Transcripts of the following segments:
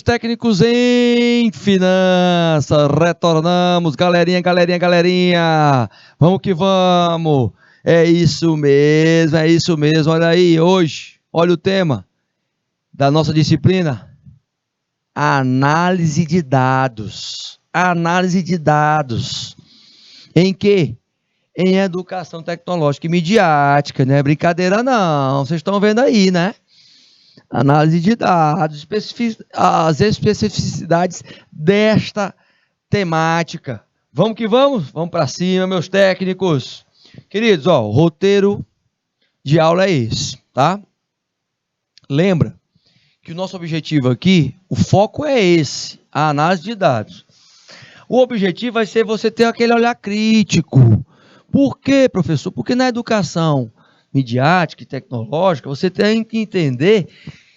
Técnicos em finanças. Retornamos, galerinha. Vamos que vamos. É isso mesmo. Olha aí, hoje, olha o tema da nossa disciplina: análise de dados. Em que? Em educação tecnológica e midiática, não é brincadeira não, vocês estão vendo aí, né? Análise de dados, as especificidades desta temática. Vamos que vamos para cima, meus técnicos. Queridos, ó, o roteiro de aula é esse, tá? Lembra que o nosso objetivo aqui, o foco é esse, a análise de dados. O objetivo vai ser você ter aquele olhar crítico. Por quê, professor? Porque na educação midiática e tecnológica, você tem que entender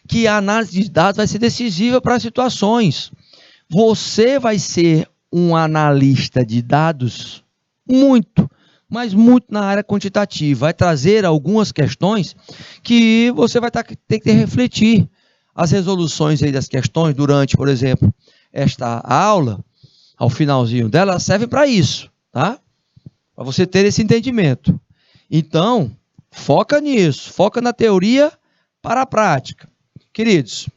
que a análise de dados vai ser decisiva para as situações. Você vai ser um analista de dados mas muito na área quantitativa. Vai trazer algumas questões que você vai ter que refletir. As resoluções aí das questões durante, por exemplo, esta aula, ao finalzinho dela, servem para isso, tá? Para você ter esse entendimento. Então, foca nisso, foca na teoria para a prática. Queridos,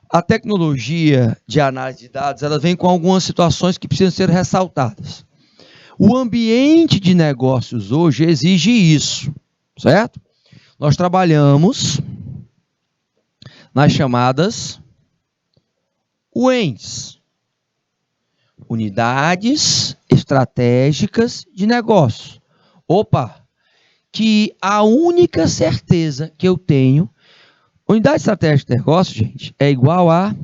a tecnologia de análise de dados, ela vem com algumas situações que precisam ser ressaltadas. O ambiente de negócios hoje exige isso, certo? Nós trabalhamos nas chamadas UENs, Unidades Estratégicas de Negócio. Que a única certeza que eu tenho, unidade estratégica de negócio, gente, é igual a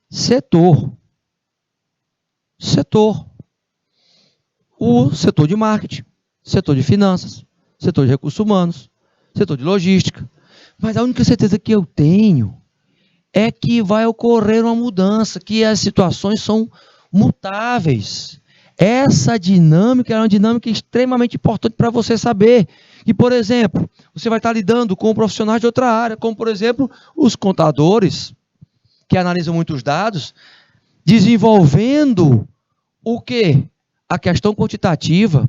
setor. O setor de marketing, setor de finanças, setor de recursos humanos, setor de logística. Mas a única certeza que eu tenho é que vai ocorrer uma mudança, que as situações são mutáveis. Essa dinâmica é uma dinâmica extremamente importante para você saber. E, por exemplo, você vai estar lidando com profissionais de outra área, como, por exemplo, os contadores, que analisam muitos dados, desenvolvendo o quê? A questão quantitativa.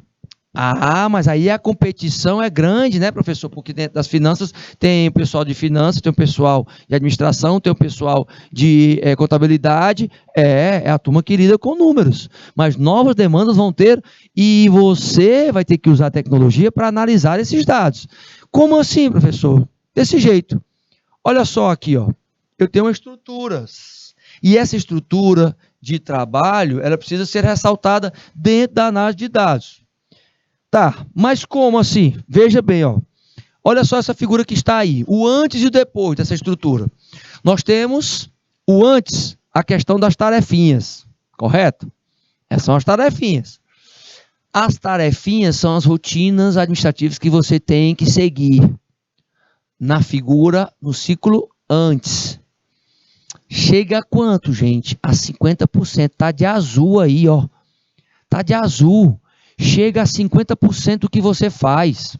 Mas aí a competição é grande, né, professor? Porque dentro das finanças tem o pessoal de finanças, tem o pessoal de administração, tem o pessoal de contabilidade, é a turma que lida com números. Mas novas demandas vão ter e você vai ter que usar a tecnologia para analisar esses dados. Como assim, professor? Desse jeito. Olha só aqui, ó. Eu tenho uma estrutura. E essa estrutura de trabalho, ela precisa ser ressaltada dentro da análise de dados. Tá, mas como assim? Veja bem, ó. Olha só essa figura que está aí, o antes e o depois dessa estrutura. Nós temos o antes, a questão das tarefinhas, correto? Essas são as tarefinhas. As tarefinhas são as rotinas administrativas que você tem que seguir na figura, no ciclo antes. Chega a quanto, gente? A 50%. Tá de azul aí, ó. Tá de azul. Chega a 50% do que você faz.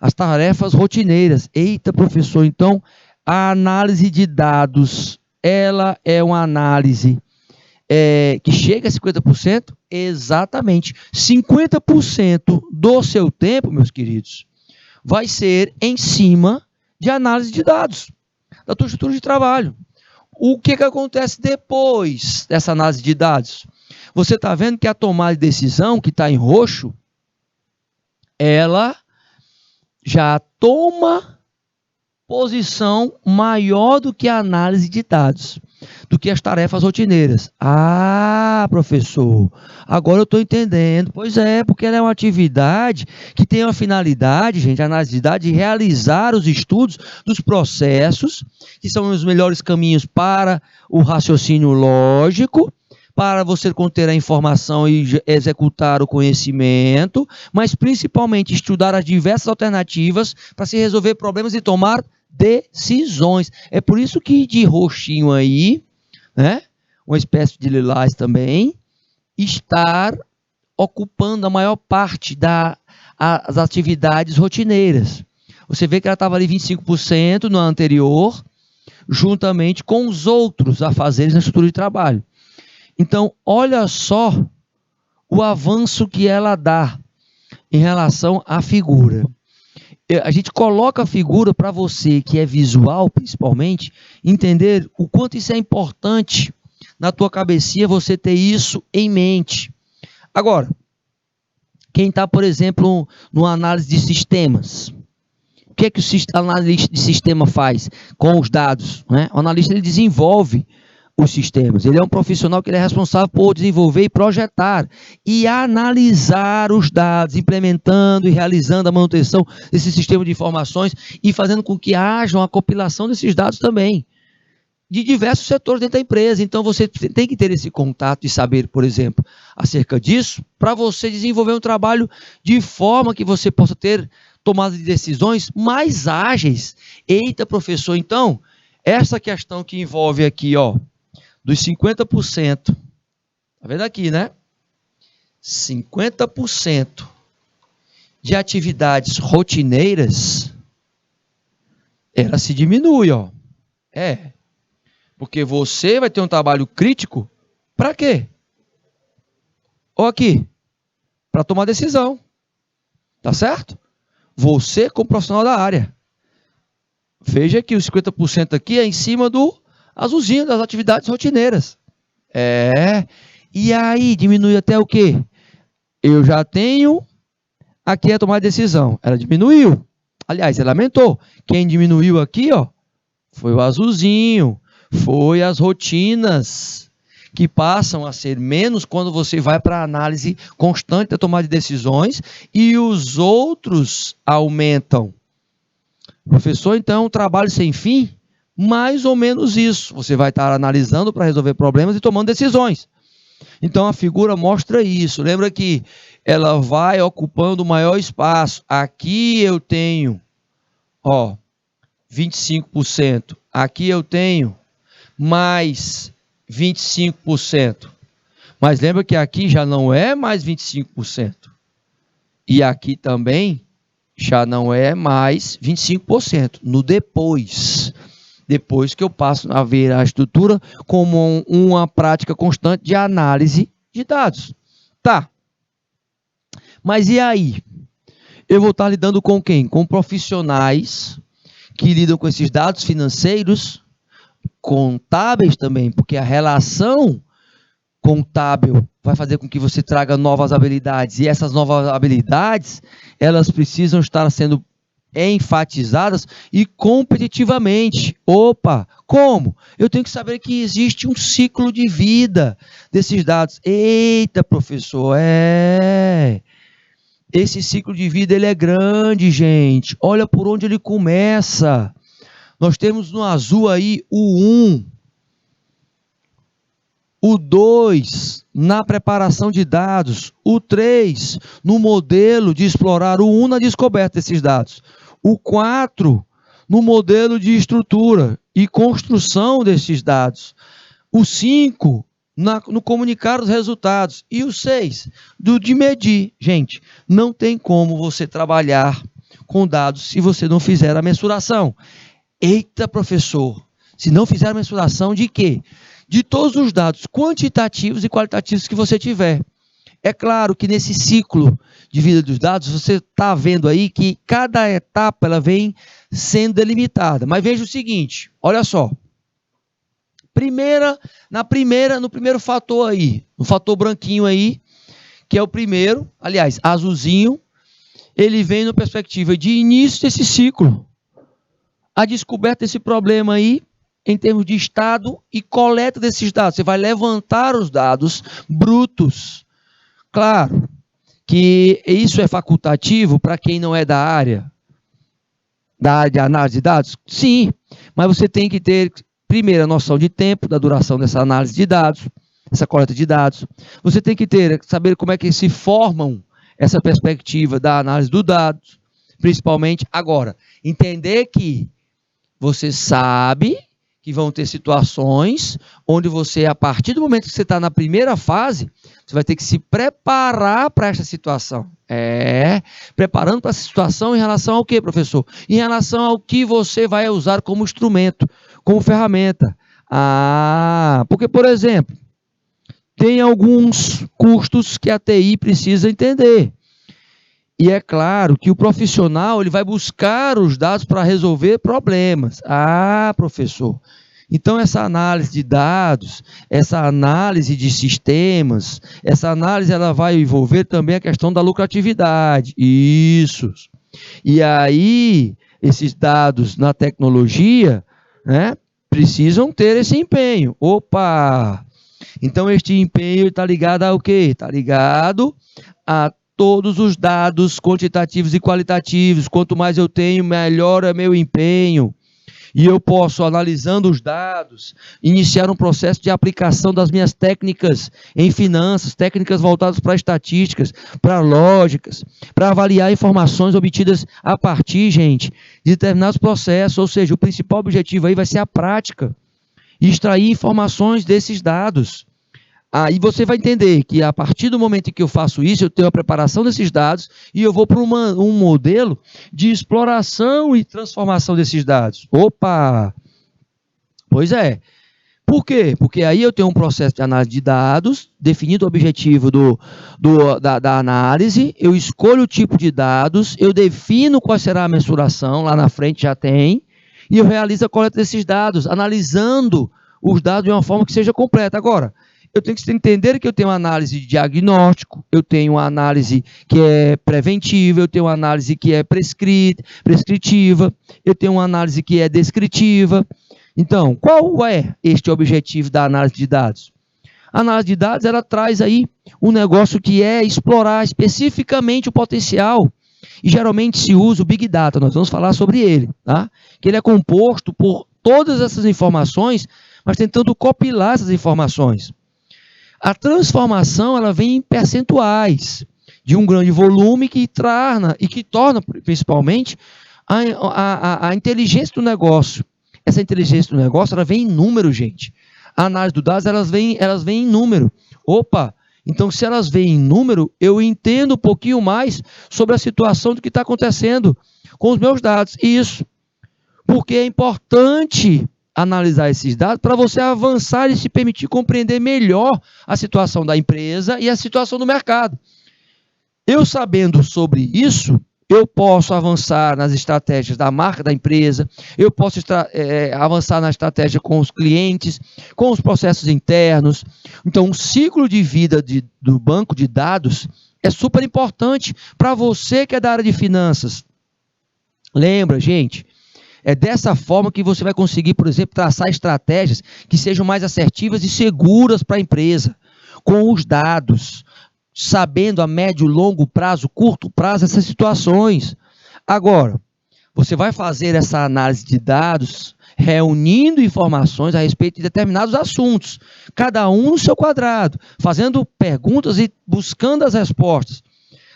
As tarefas rotineiras. Eita, professor, então a análise de dados, ela é uma análise que chega a 50%? Exatamente. 50% do seu tempo, meus queridos, vai ser em cima de análise de dados, da tua estrutura de trabalho. O que acontece depois dessa análise de dados? Você está vendo que a tomada de decisão, que está em roxo, ela já toma posição maior do que a análise de dados, do que as tarefas rotineiras. Professor, agora eu estou entendendo. Pois é, porque ela é uma atividade que tem uma finalidade, gente, a análise de dados, de realizar os estudos dos processos, que são os melhores caminhos para o raciocínio lógico, para você conter a informação e executar o conhecimento, mas principalmente estudar as diversas alternativas para se resolver problemas e tomar decisões. É por isso que de roxinho aí, né, uma espécie de lilás também, estar ocupando a maior parte das atividades rotineiras. Você vê que ela estava ali 25% no anterior, juntamente com os outros afazeres na estrutura de trabalho. Então, olha só o avanço que ela dá em relação à figura. A gente coloca a figura para você, que é visual principalmente, entender o quanto isso é importante na tua cabecinha, você ter isso em mente. Agora, quem está, por exemplo, numa análise de sistemas, o que é que o analista de sistema faz com os dados, né? O analista ele desenvolve os sistemas. Ele é um profissional que ele é responsável por desenvolver e projetar e analisar os dados, implementando e realizando a manutenção desse sistema de informações e fazendo com que haja uma compilação desses dados também, de diversos setores dentro da empresa. Então, você tem que ter esse contato e saber, por exemplo, acerca disso, para você desenvolver um trabalho de forma que você possa ter tomada de decisões mais ágeis. Eita, professor, então, essa questão que envolve aqui, ó, dos 50%, tá vendo aqui, né? 50% de atividades rotineiras, ela se diminui, ó. Porque você vai ter um trabalho crítico, para quê? Ou aqui, para tomar decisão, tá certo? Você como profissional da área. Veja que os 50% aqui é em cima do azulzinho das atividades rotineiras. E aí diminui até o quê? Eu já tenho aqui a tomada de decisão. Ela diminuiu. Aliás, ela aumentou. Quem diminuiu aqui, ó, foi o azulzinho. Foi as rotinas que passam a ser menos quando você vai para a análise constante da tomada de decisões e os outros aumentam. Professor, então, um trabalho sem fim? Mais ou menos isso. Você vai estar analisando para resolver problemas e tomando decisões. Então, a figura mostra isso. Lembra que ela vai ocupando o maior espaço. Aqui eu tenho, ó, 25%. Aqui eu tenho mais 25%. Mas lembra que aqui já não é mais 25%. E aqui também já não é mais 25%. No depois que eu passo a ver a estrutura como uma prática constante de análise de dados. Tá. Mas e aí? Eu vou estar lidando com quem? Com profissionais que lidam com esses dados financeiros, contábeis também, porque a relação contábil vai fazer com que você traga novas habilidades, e essas novas habilidades, elas precisam estar sendo enfatizadas e competitivamente. Opa, como? Eu tenho que saber que existe um ciclo de vida desses dados. Eita, professor, esse ciclo de vida ele é grande, gente. Olha por onde ele começa. Nós temos no azul aí o 1, o 2 na preparação de dados, o 3 no modelo de explorar, o 1 na descoberta desses dados, o 4 no modelo de estrutura e construção desses dados, o 5 no comunicar os resultados e o 6 de medir. Gente, não tem como você trabalhar com dados se você não fizer a mensuração. Eita, professor, se não fizer a mensuração de quê? De todos os dados quantitativos e qualitativos que você tiver. É claro que nesse ciclo de vida dos dados, você está vendo aí que cada etapa ela vem sendo delimitada. Mas veja o seguinte, olha só. No primeiro fator aí, no fator branquinho aí, que é o primeiro, aliás, azulzinho, ele vem na perspectiva de início desse ciclo. A descoberta desse problema aí, em termos de estado e coleta desses dados. Você vai levantar os dados brutos. Claro que isso é facultativo para quem não é da área de análise de dados? Sim, mas você tem que ter, primeiro, a noção de tempo, da duração dessa análise de dados, essa coleta de dados. Você tem que saber como é que se formam essa perspectiva da análise dos dados, principalmente agora. Entender que você sabe que vão ter situações onde você, a partir do momento que você está na primeira fase, você vai ter que se preparar para essa situação. Preparando para essa situação em relação ao quê, professor? Em relação ao que você vai usar como instrumento. como ferramenta. Porque, por exemplo, tem alguns custos que a TI precisa entender. E é claro que o profissional ele vai buscar os dados para resolver problemas. Professor, então essa análise de dados, essa análise de sistemas, essa análise ela vai envolver também a questão da lucratividade. Isso. E aí, esses dados na tecnologia, né, precisam ter esse empenho. Então este empenho está ligado ao quê? Está ligado a todos os dados quantitativos e qualitativos. Quanto mais eu tenho, melhor é meu empenho. E eu posso, analisando os dados, iniciar um processo de aplicação das minhas técnicas em finanças, técnicas voltadas para estatísticas, para lógicas, para avaliar informações obtidas a partir, gente, de determinados processos. Ou seja, o principal objetivo aí vai ser a prática e extrair informações desses dados. Aí você vai entender que a partir do momento em que eu faço isso, eu tenho a preparação desses dados e eu vou para um modelo de exploração e transformação desses dados. Pois é. Por quê? Porque aí eu tenho um processo de análise de dados, definido o objetivo da análise, eu escolho o tipo de dados, eu defino qual será a mensuração, lá na frente já tem, e eu realizo a coleta desses dados, analisando os dados de uma forma que seja completa. Agora, eu tenho que entender que eu tenho uma análise de diagnóstico, eu tenho uma análise que é preventiva, eu tenho uma análise que é prescritiva, eu tenho uma análise que é descritiva. Então, qual é este objetivo da análise de dados? A análise de dados, ela traz aí um negócio que é explorar especificamente o potencial, e geralmente se usa o Big Data, nós vamos falar sobre ele, tá? Que ele é composto por todas essas informações, mas tentando compilar essas informações. A transformação ela vem em percentuais de um grande volume que torna principalmente a inteligência do negócio. Essa inteligência do negócio ela vem em número, gente. A análise dos dados elas vêm em número. Então se elas vêm em número, eu entendo um pouquinho mais sobre a situação do que está acontecendo com os meus dados. Isso porque é importante analisar esses dados para você avançar e se permitir compreender melhor a situação da empresa e a situação do mercado. Eu sabendo sobre isso, eu posso avançar nas estratégias da marca da empresa, eu posso avançar na estratégia com os clientes, com os processos internos. Então, o ciclo de vida do banco de dados é super importante para você que é da área de finanças. Lembra, gente? É dessa forma que você vai conseguir, por exemplo, traçar estratégias que sejam mais assertivas e seguras para a empresa, com os dados, sabendo a médio, longo prazo, curto prazo, essas situações. Agora, você vai fazer essa análise de dados, reunindo informações a respeito de determinados assuntos, cada um no seu quadrado, fazendo perguntas e buscando as respostas,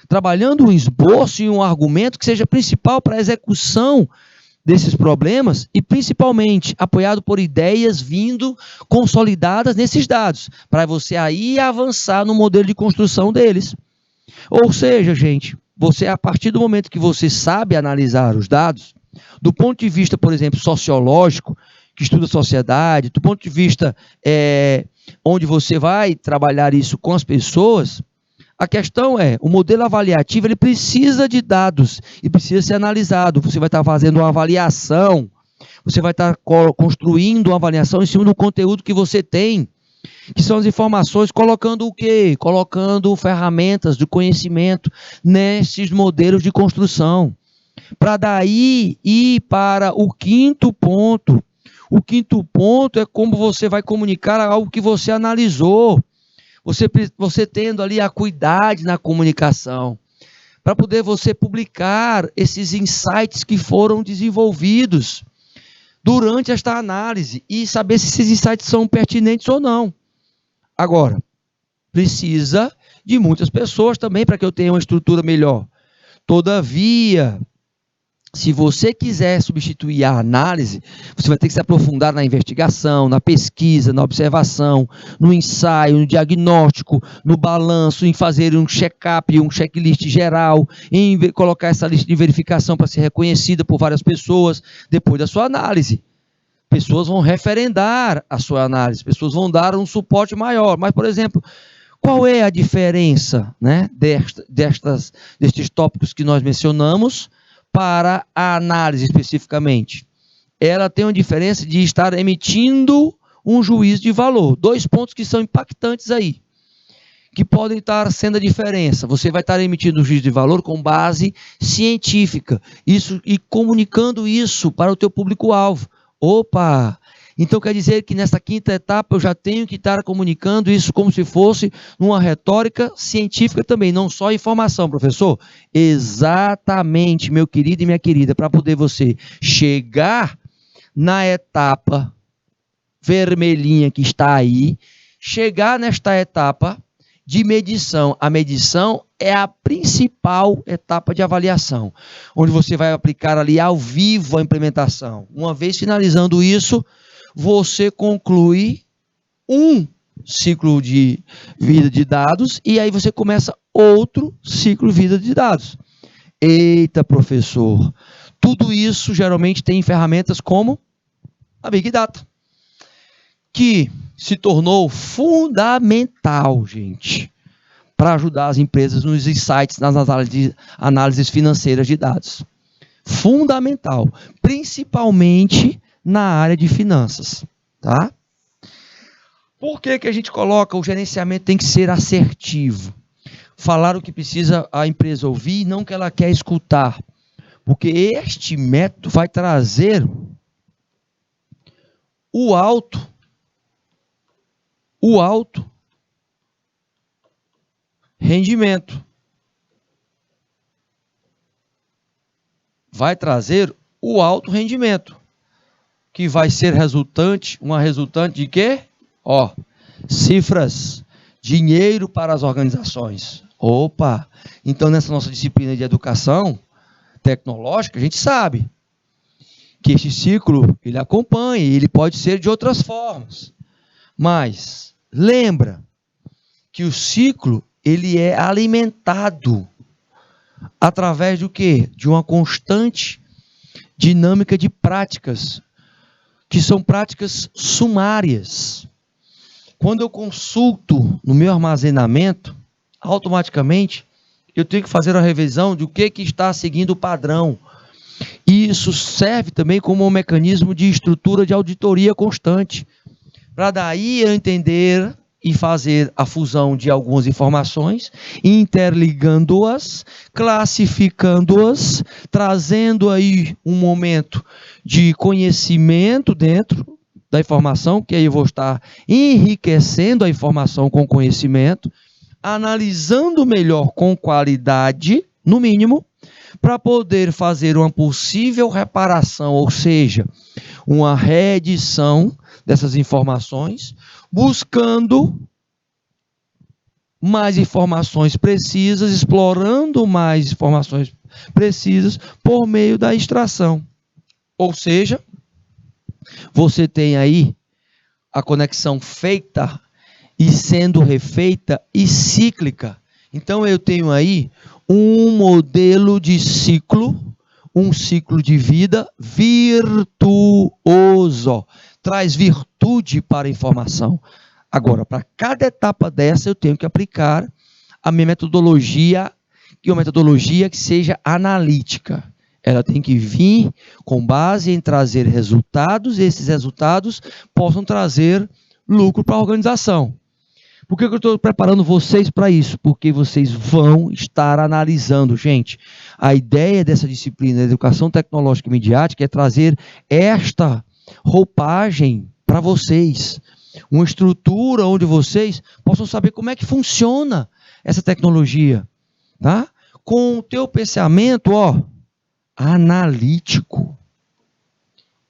trabalhando um esboço e um argumento que seja principal para a execução desses problemas e, principalmente, apoiado por ideias vindo consolidadas nesses dados, para você aí avançar no modelo de construção deles. Ou seja, gente, a partir do momento que você sabe analisar os dados, do ponto de vista, por exemplo, sociológico, que estuda a sociedade, do ponto de vista onde você vai trabalhar isso com as pessoas, a questão é, o modelo avaliativo ele precisa de dados e precisa ser analisado. Você vai estar fazendo uma avaliação, você vai estar construindo uma avaliação em cima do conteúdo que você tem, que são as informações, colocando o quê? Colocando ferramentas de conhecimento nesses modelos de construção. Para daí ir para o quinto ponto. O quinto ponto é como você vai comunicar algo que você analisou. Você tendo ali a acuidade na comunicação, para poder você publicar esses insights que foram desenvolvidos durante esta análise e saber se esses insights são pertinentes ou não. Agora, precisa de muitas pessoas também para que eu tenha uma estrutura melhor. Todavia, se você quiser substituir a análise, você vai ter que se aprofundar na investigação, na pesquisa, na observação, no ensaio, no diagnóstico, no balanço, em fazer um check-up, um checklist geral, em colocar essa lista de verificação para ser reconhecida por várias pessoas depois da sua análise. pessoas vão referendar a sua análise, pessoas vão dar um suporte maior. Mas, por exemplo, qual é a diferença, né, destes tópicos que nós mencionamos para a análise especificamente? Ela tem uma diferença de estar emitindo um juízo de valor. 2 pontos que são impactantes aí, que podem estar sendo a diferença. Você vai estar emitindo um juízo de valor com base científica, isso, e comunicando isso para o teu público-alvo. Opa! Então quer dizer que nessa 5ª etapa eu já tenho que estar comunicando isso como se fosse uma retórica científica também, não só informação, professor. Exatamente, meu querido e minha querida, para poder você chegar na etapa vermelhinha que está aí, chegar nesta etapa de medição. A medição é a principal etapa de avaliação, onde você vai aplicar ali ao vivo a implementação. Uma vez finalizando isso, você conclui um ciclo de vida de dados e aí você começa outro ciclo de vida de dados. Eita, professor, tudo isso geralmente tem ferramentas como a Big Data, que se tornou fundamental, gente, para ajudar as empresas nos insights, nas análises financeiras de dados. Fundamental, principalmente na área de finanças, tá? Por que que a gente coloca o gerenciamento tem que ser assertivo? Falar o que precisa a empresa ouvir e não o que ela quer escutar. Porque este método vai trazer o alto rendimento. Vai trazer o alto rendimento, que vai ser uma resultante de quê? Ó, cifras, dinheiro para as organizações. Opa! Então, nessa nossa disciplina de educação tecnológica, a gente sabe que esse ciclo, ele acompanha, e ele pode ser de outras formas. Mas, lembra que o ciclo, ele é alimentado através do quê? De uma constante dinâmica de práticas, que são práticas sumárias. Quando eu consulto no meu armazenamento, automaticamente eu tenho que fazer a revisão do que está seguindo o padrão. E isso serve também como um mecanismo de estrutura de auditoria constante, para daí eu entender e fazer a fusão de algumas informações, interligando-as, classificando-as, trazendo aí um momento de conhecimento dentro da informação, que aí eu vou estar enriquecendo a informação com conhecimento, analisando melhor com qualidade, no mínimo, para poder fazer uma possível reparação, ou seja, uma reedição dessas informações, buscando mais informações precisas, explorando mais informações precisas por meio da extração. Ou seja, você tem aí a conexão feita e sendo refeita e cíclica. Então eu tenho aí um modelo de ciclo, um ciclo de vida virtuoso. Traz virtude para a informação. Agora, para cada etapa dessa, eu tenho que aplicar a minha metodologia, que é uma metodologia que seja analítica. Ela tem que vir com base em trazer resultados, e esses resultados possam trazer lucro para a organização. Por que eu estou preparando vocês para isso? Porque vocês vão estar analisando, gente. A ideia dessa disciplina, Educação Tecnológica e Midiática, é trazer esta roupagem para vocês. Uma estrutura onde vocês possam saber como é que funciona essa tecnologia, tá? Com o teu pensamento, ó, analítico,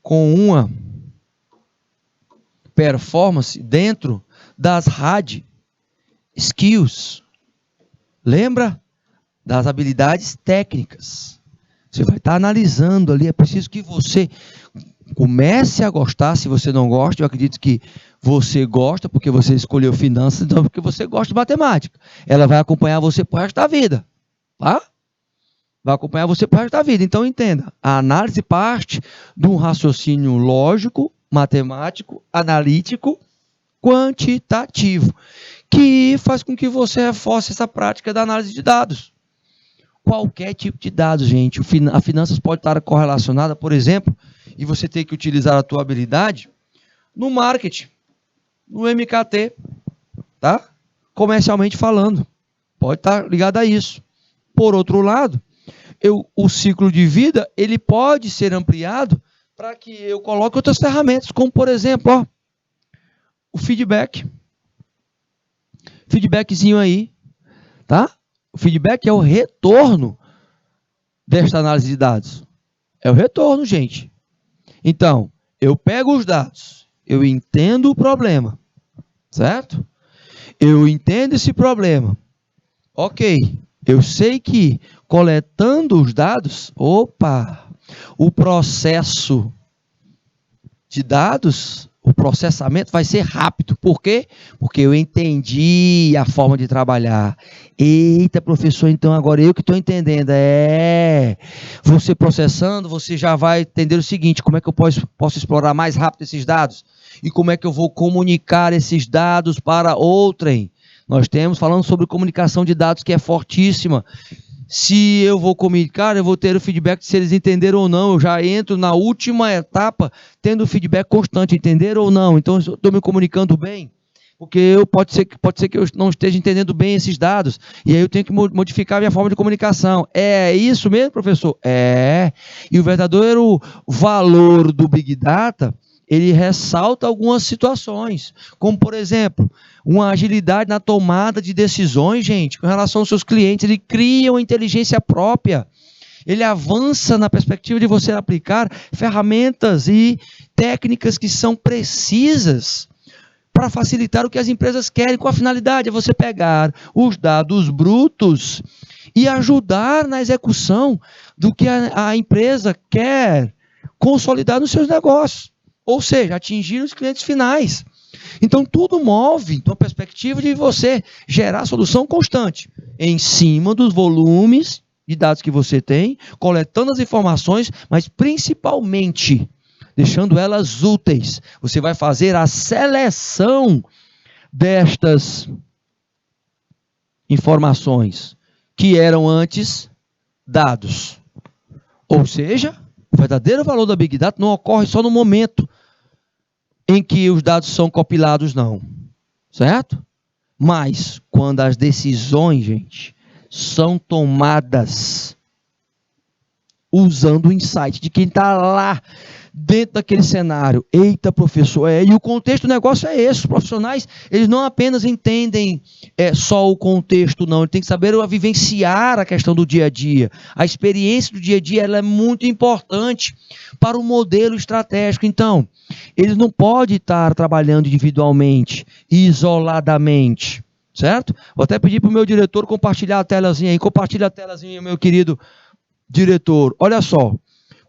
com uma performance dentro das hard skills. Lembra? Das habilidades técnicas. Você vai estar analisando ali, é preciso que você comece a gostar. Se você não gosta, eu acredito que você gosta porque você escolheu finanças, então porque você gosta de matemática. Ela vai acompanhar você pro resto da vida, tá? Vai acompanhar você pro resto da vida. Então entenda, a análise parte de um raciocínio lógico matemático, analítico, quantitativo, que faz com que você reforce essa prática da análise de dados. Qualquer tipo de dados, gente. A finanças pode estar correlacionada, por exemplo, e você tem que utilizar a tua habilidade no marketing, no MKT, tá? Comercialmente falando. Pode estar ligado a isso. Por outro lado, o ciclo de vida, ele pode ser ampliado para que eu coloque outras ferramentas, como, por exemplo, ó, o feedback. Feedbackzinho aí, tá? O feedback é o retorno desta análise de dados. É o retorno, gente. Então, eu pego os dados, eu entendo o problema, certo? Eu entendo esse problema. Ok, eu sei que coletando os dados, o processo de dados, o processamento vai ser rápido. Por quê? Porque eu entendi a forma de trabalhar. Eita, professor, então agora eu que estou entendendo. Você processando, você já vai entender o seguinte, como é que eu posso explorar mais rápido esses dados? E como é que eu vou comunicar esses dados para outrem? Nós temos falando sobre comunicação de dados que é fortíssima. Se eu vou comunicar, eu vou ter o feedback se eles entenderam ou não. Eu já entro na última etapa tendo o feedback constante, entenderam ou não. Então, eu estou me comunicando bem, porque pode ser que eu não esteja entendendo bem esses dados, e aí eu tenho que modificar a minha forma de comunicação. É isso mesmo, professor? É. E o verdadeiro valor do Big Data, ele ressalta algumas situações, como, por exemplo, uma agilidade na tomada de decisões, gente, com relação aos seus clientes. Ele cria uma inteligência própria. Ele avança na perspectiva de você aplicar ferramentas e técnicas que são precisas para facilitar o que as empresas querem. Com a finalidade é você pegar os dados brutos e ajudar na execução do que a empresa quer consolidar nos seus negócios. Ou seja, atingir os clientes finais. Então, tudo move a perspectiva de você gerar solução constante em cima dos volumes de dados que você tem, coletando as informações, mas principalmente deixando elas úteis. Você vai fazer a seleção destas informações que eram antes dados. Ou seja, o verdadeiro valor da Big Data não ocorre só no momento em que os dados são compilados, não. Certo? Mas, quando as decisões, gente, são tomadas usando o insight de quem está lá dentro daquele cenário. Eita, professor, e o contexto do negócio é esse. Os profissionais, eles não apenas entendem só o contexto, não. Eles têm que saber vivenciar a questão do dia a dia. A experiência do dia a dia, ela é muito importante para o modelo estratégico. Então, eles não podem estar trabalhando individualmente, isoladamente, certo? Vou até pedir para o meu diretor compartilhar a telazinha aí. Compartilha a telazinha, meu querido diretor. Olha só.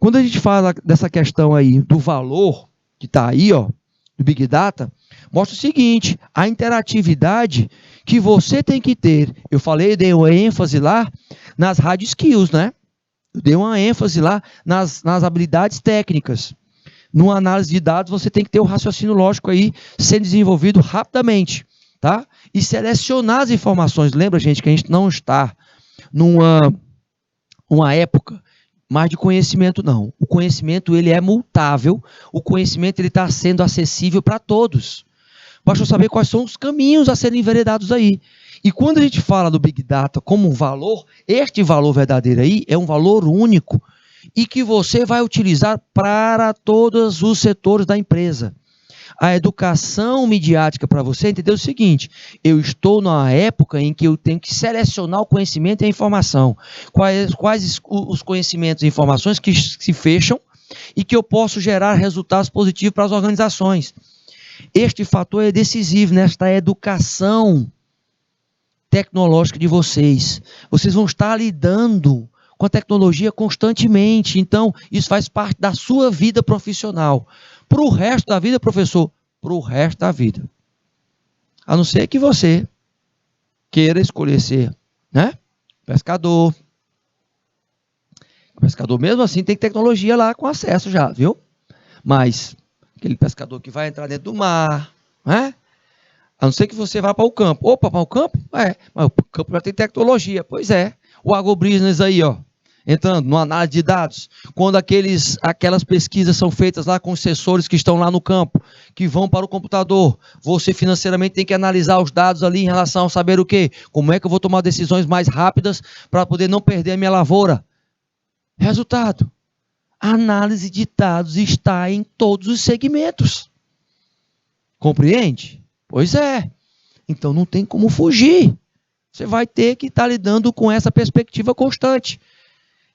Quando a gente fala dessa questão aí do valor, que está aí, ó, do Big Data, mostra o seguinte, a interatividade que você tem que ter. Eu dei uma ênfase lá nas hard skills, né? Eu dei uma ênfase lá nas habilidades técnicas. Numa análise de dados, você tem que ter o raciocínio lógico aí sendo desenvolvido rapidamente, tá? E selecionar as informações. Lembra, gente, que a gente não está numa época mas de conhecimento não. O conhecimento ele é multável, o conhecimento ele está sendo acessível para todos. Basta saber quais são os caminhos a serem enveredados aí. E quando a gente fala do Big Data como um valor, este valor verdadeiro aí é um valor único e que você vai utilizar para todos os setores da empresa. A educação midiática para você entender o seguinte, eu estou numa época em que eu tenho que selecionar o conhecimento e a informação. Quais os conhecimentos e informações que se fecham e que eu posso gerar resultados positivos para as organizações. Este fator é decisivo nesta educação tecnológica de vocês. Vocês vão estar lidando com a tecnologia constantemente, então isso faz parte da sua vida profissional. Para o resto da vida, professor, para o resto da vida. A não ser que você queira escolher ser, né? Pescador. O pescador mesmo assim tem tecnologia lá com acesso já, viu? Mas aquele pescador que vai entrar dentro do mar, né? A não ser que você vá para o campo. Opa, para o campo? Mas o campo já tem tecnologia. Pois é. O agrobusiness aí, ó, entrando no análise de dados. Quando aquelas pesquisas são feitas lá com os sensores que estão lá no campo, que vão para o computador, você financeiramente tem que analisar os dados ali em relação a saber o quê? Como é que eu vou tomar decisões mais rápidas para poder não perder a minha lavoura? Resultado. A análise de dados está em todos os segmentos. Compreende? Pois é. Então não tem como fugir. Você vai ter que estar lidando com essa perspectiva constante.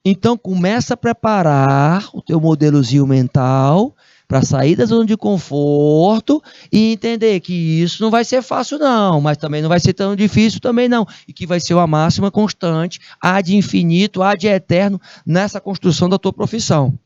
Então começa a preparar o teu modelozinho mental para sair da zona de conforto e entender que isso não vai ser fácil não, mas também não vai ser tão difícil também não, e que vai ser uma máxima constante, ad infinito, ad eterno, nessa construção da tua profissão.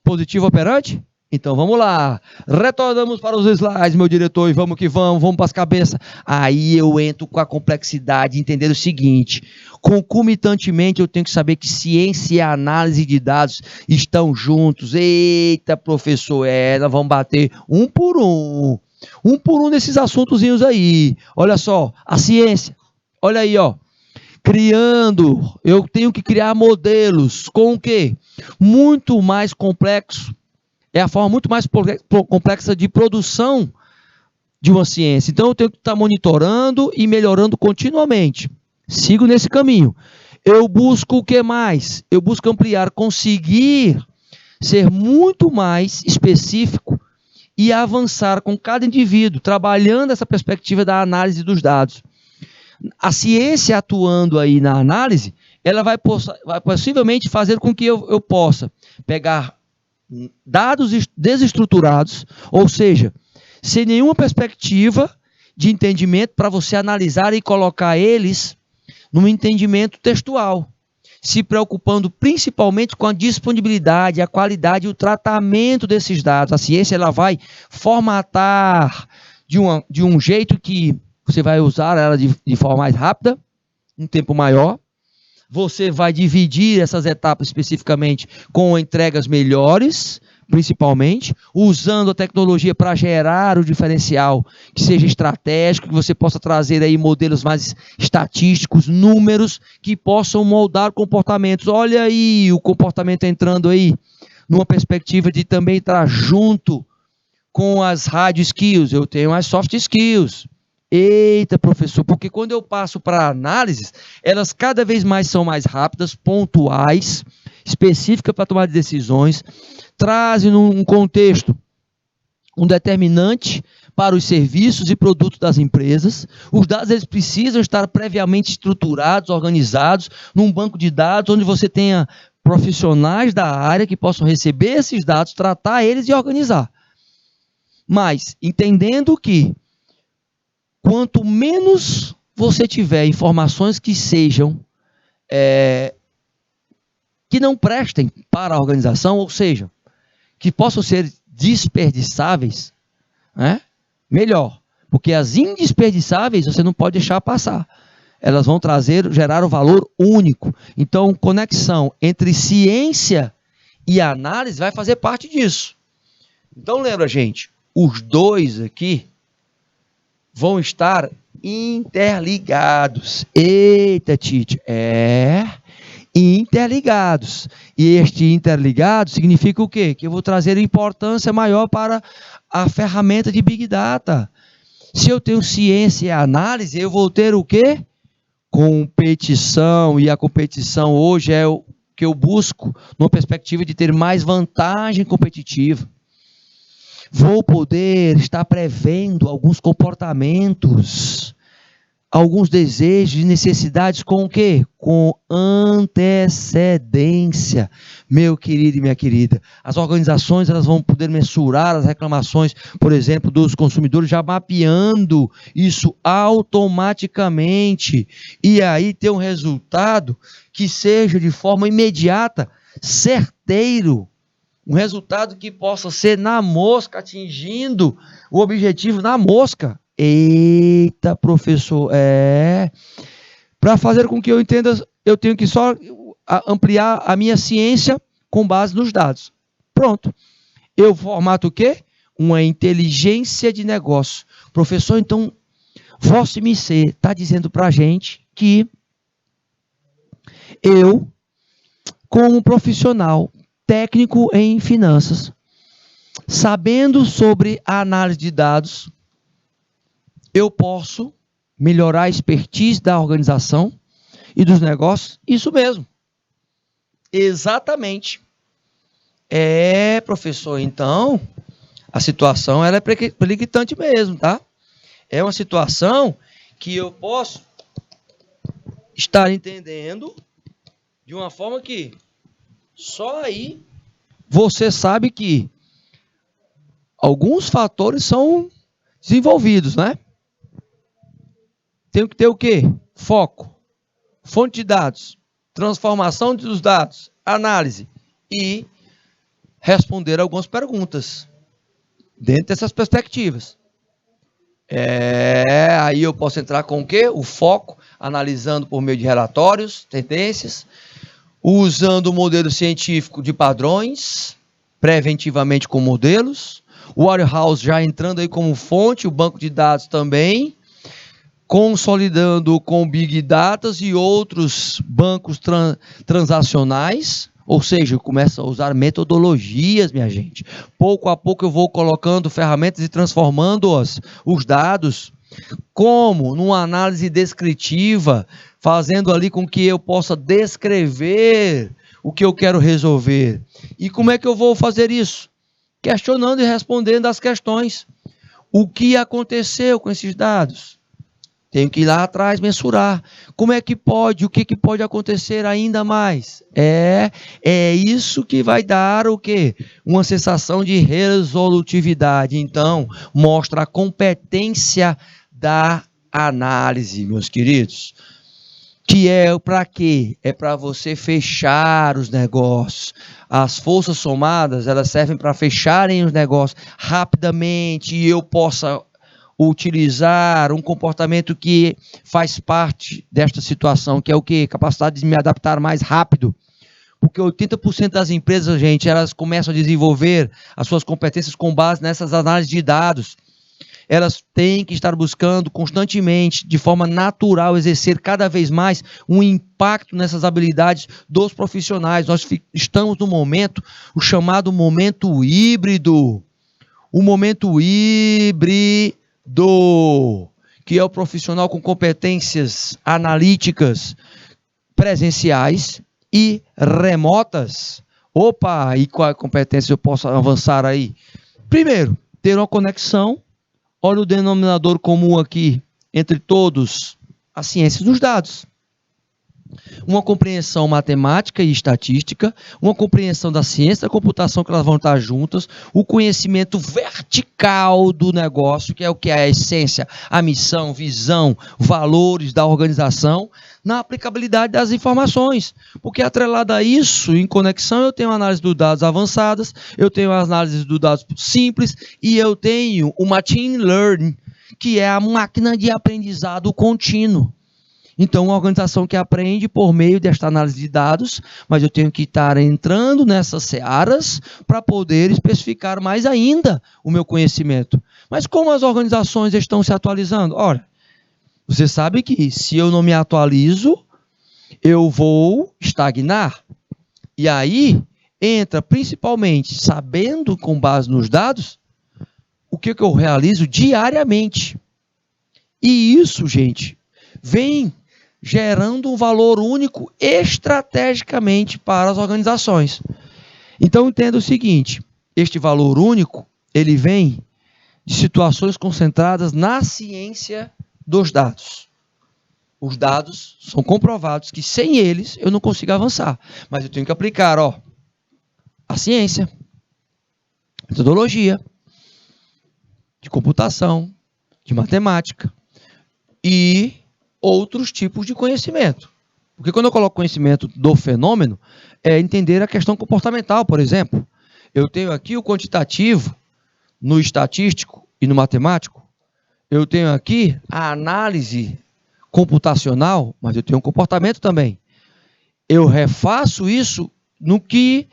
Positivo operante? Então vamos lá, retornamos para os slides, meu diretor, e vamos que vamos para as cabeças. Aí eu entro com a complexidade, entender o seguinte: concomitantemente eu tenho que saber que ciência e análise de dados estão juntos. Eita, professor, nós vamos bater um por um desses assuntozinhos aí. Olha só, a ciência, olha aí, ó. Eu tenho que criar modelos com o quê? Muito mais complexo. É a forma muito mais complexa de produção de uma ciência. Então, eu tenho que estar monitorando e melhorando continuamente. Sigo nesse caminho. Eu busco o que mais? Eu busco ampliar, conseguir ser muito mais específico e avançar com cada indivíduo, trabalhando essa perspectiva da análise dos dados. A ciência atuando aí na análise, ela vai possivelmente fazer com que eu possa pegar dados desestruturados, ou seja, sem nenhuma perspectiva de entendimento para você analisar e colocar eles num entendimento textual, se preocupando principalmente com a disponibilidade, a qualidade e o tratamento desses dados. A ciência ela vai formatar de um jeito que você vai usar ela de forma mais rápida, um tempo maior. Você vai dividir essas etapas especificamente com entregas melhores, principalmente, usando a tecnologia para gerar o diferencial que seja estratégico, que você possa trazer aí modelos mais estatísticos, números que possam moldar comportamentos. Olha aí o comportamento entrando aí numa perspectiva de também estar junto com as hard skills. Eu tenho as soft skills. Eita, professor, porque quando eu passo para análises, elas cada vez mais são mais rápidas, pontuais, específicas para tomar decisões, trazem um contexto, um determinante para os serviços e produtos das empresas. Os dados eles precisam estar previamente estruturados, organizados, num banco de dados onde você tenha profissionais da área que possam receber esses dados, tratar eles e organizar. Mas, entendendo que quanto menos você tiver informações que sejam, que não prestem para a organização, ou seja, que possam ser desperdiçáveis, né? Melhor. Porque as indesperdiçáveis você não pode deixar passar. Elas vão gerar um valor único. Então, conexão entre ciência e análise vai fazer parte disso. Então, lembra, gente, os dois aqui vão estar interligados. Eita, Tite, interligados. E este interligado significa o quê? Que eu vou trazer importância maior para a ferramenta de Big Data. Se eu tenho ciência e análise, eu vou ter o quê? Competição. E a competição hoje é o que eu busco numa perspectiva de ter mais vantagem competitiva. Vou poder estar prevendo alguns comportamentos, alguns desejos e necessidades com o quê? Com antecedência, meu querido e minha querida. As organizações elas vão poder mensurar as reclamações, por exemplo, dos consumidores, já mapeando isso automaticamente. E aí ter um resultado que seja de forma imediata, certeiro. Um resultado que possa ser na mosca, atingindo o objetivo na mosca. Eita, professor, Para fazer com que eu entenda, eu tenho que só ampliar a minha ciência com base nos dados. Pronto. Eu formato o quê? Uma inteligência de negócio. Professor, então, Vossa MC está dizendo para a gente que eu, como profissional técnico em finanças, sabendo sobre a análise de dados, eu posso melhorar a expertise da organização e dos negócios? Isso mesmo. Exatamente. Professor, então, a situação ela é periclitante mesmo, tá? É uma situação que eu posso estar entendendo de uma forma que só aí você sabe que alguns fatores são desenvolvidos, né? Tem que ter o quê? Foco, fonte de dados, transformação dos dados, análise e responder algumas perguntas dentro dessas perspectivas. Aí eu posso entrar com o quê? O foco, analisando por meio de relatórios, tendências, usando o modelo científico de padrões, preventivamente com modelos, o Warehouse já entrando aí como fonte, o banco de dados também, consolidando com Big Data e outros bancos transacionais, ou seja, eu começo a usar metodologias, minha gente. Pouco a pouco eu vou colocando ferramentas e transformando os dados, como numa análise descritiva, fazendo ali com que eu possa descrever o que eu quero resolver. E como é que eu vou fazer isso? Questionando e respondendo as questões. O que aconteceu com esses dados? Tenho que ir lá atrás mensurar. Como é que pode? O que pode acontecer ainda mais? É isso que vai dar o quê? Uma sensação de resolutividade. Então, mostra a competência da análise, meus queridos. Que é para quê? É para você fechar os negócios. As forças somadas, elas servem para fecharem os negócios rapidamente e eu possa utilizar um comportamento que faz parte desta situação, que é o quê? Capacidade de me adaptar mais rápido. Porque 80% das empresas, gente, elas começam a desenvolver as suas competências com base nessas análises de dados. Elas têm que estar buscando constantemente, de forma natural, exercer cada vez mais um impacto nessas habilidades dos profissionais. Nós estamos no momento, o chamado momento híbrido. O momento híbrido, que é o profissional com competências analíticas presenciais e remotas. Opa, e qual competência eu posso avançar aí? Primeiro, ter uma conexão. Olha o denominador comum aqui, entre todos, a ciência dos dados. Uma compreensão matemática e estatística, uma compreensão da ciência da computação, que elas vão estar juntas, o conhecimento vertical do negócio, que é o que é a essência, a missão, visão, valores da organização, na aplicabilidade das informações. Porque atrelado a isso, em conexão, eu tenho análise dos dados avançadas, eu tenho análise dos dados simples e eu tenho o machine learning, que é a máquina de aprendizado contínuo. Então, uma organização que aprende por meio desta análise de dados, mas eu tenho que estar entrando nessas searas para poder especificar mais ainda o meu conhecimento. Mas como as organizações estão se atualizando? Ora, você sabe que se eu não me atualizo, eu vou estagnar. E aí, entra principalmente, sabendo com base nos dados, o que eu realizo diariamente. E isso, gente, vem gerando um valor único estrategicamente para as organizações. Então, entenda o seguinte, este valor único, ele vem de situações concentradas na ciência dos dados. Os dados são comprovados que sem eles eu não consigo avançar, mas eu tenho que aplicar, a ciência, metodologia, de computação, de matemática e outros tipos de conhecimento. Porque quando eu coloco conhecimento do fenômeno, é entender a questão comportamental, por exemplo. Eu tenho aqui o quantitativo no estatístico e no matemático. Eu tenho aqui a análise computacional, mas eu tenho um comportamento também. Eu refaço isso no que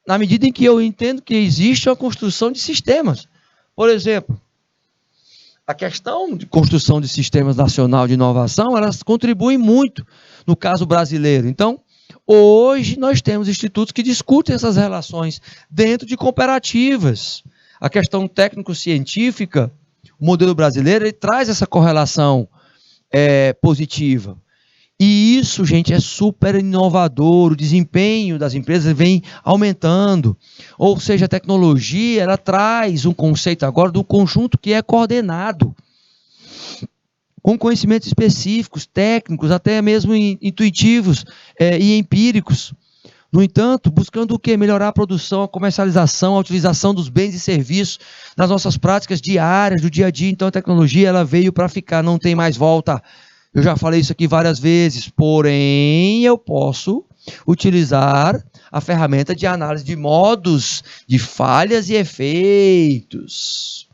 na medida em que eu entendo que existe uma construção de sistemas. Por exemplo, a questão de construção de sistemas nacional de inovação, elas contribuem muito no caso brasileiro. Então, hoje nós temos institutos que discutem essas relações dentro de cooperativas. A questão técnico-científica, o modelo brasileiro, ele traz essa correlação positiva. E isso, gente, é super inovador, o desempenho das empresas vem aumentando. Ou seja, a tecnologia, ela traz um conceito agora do conjunto que é coordenado, com conhecimentos específicos, técnicos, até mesmo intuitivos e empíricos. No entanto, buscando o quê? Melhorar a produção, a comercialização, a utilização dos bens e serviços nas nossas práticas diárias, do dia a dia. Então, a tecnologia, ela veio para ficar, não tem mais volta. Eu já falei isso aqui várias vezes, porém eu posso utilizar a ferramenta de análise de modos, de falhas e efeitos.